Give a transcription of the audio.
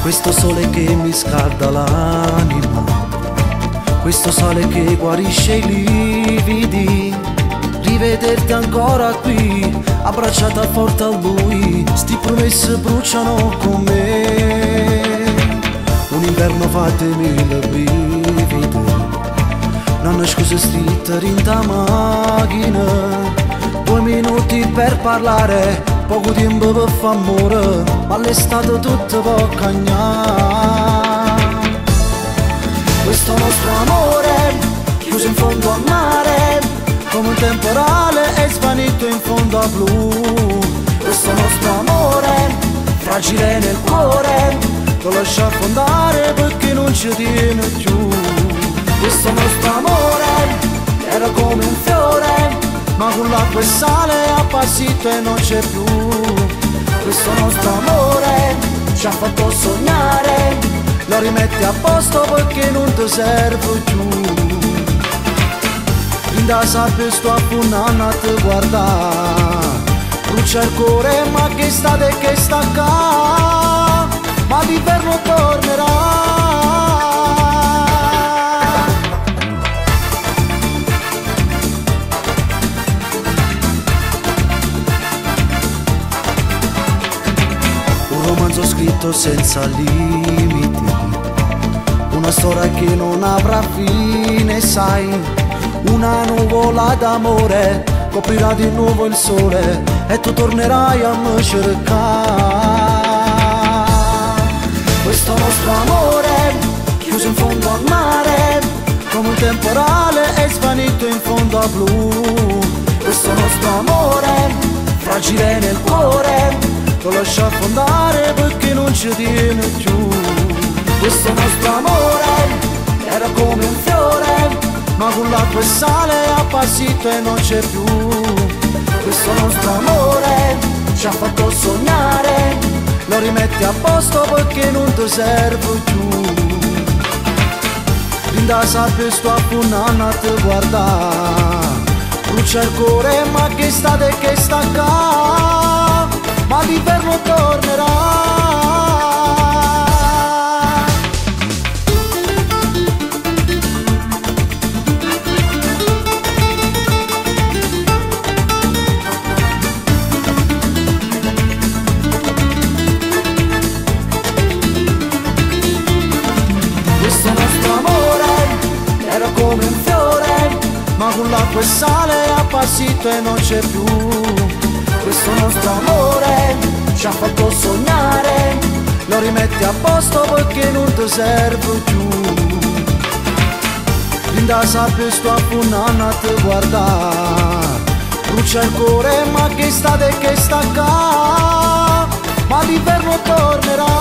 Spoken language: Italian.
Questo sole che mi scalda l'anima, questo sale che guarisce i lividi, rivederti ancora qui, abbracciata forte a lui, sti promesse bruciano con me. Un inverno fatte mille brividi, non scuse scritte in ta macchina, 2 minuti per parlare, poco tempo per fare amore, ma l'estate tutto può cagnare. Questo nostro amore, chiuso in fondo al mare, come un temporale è svanito in fondo a blu. Questo nostro amore, fragile nel cuore, lo lascia affondare perché non ci tiene più. Questo nostro amore, era come un fiore, ma con l'acqua e sale appassito e non c'è più. Questo nostro amore ci ha fatto sognare, lo rimetti a posto perché non ti serve più. In da sabbia sto affondando a te guardare, brucia il cuore ma che state e che sta qua, ma l'inverno tornerà. Romanzo scritto senza limiti, una storia che non avrà fine, sai, una nuvola d'amore coprirà di nuovo il sole e tu tornerai a me cercare. Questo nostro amore, chiuso in fondo al mare, come un temporale è svanito in fondo a blu. Questo nostro amore, fragile nel cuore, lo lascia affondare perché non ci tiene più. Questo nostro amore era come un fiore, ma con l'acqua e sale appassito e non c'è più. Questo nostro amore ci ha fatto sognare, lo rimetti a posto perché non ti serve più. In da sabbia sto affondando a te guardare, brucia il cuore ma che state e che sta qua, ma l'inverno tornerà. Questo nostro amore era come un fiore, ma con l'acqua e sale appassito e non c'è più. Questo nostro amore ci ha fatto sognare, lo rimetti a posto perché non ti serve più. In da sabbia sto affondando a te guardare, brucia il cuore ma che state e che sta qua, ma l'inverno tornerà.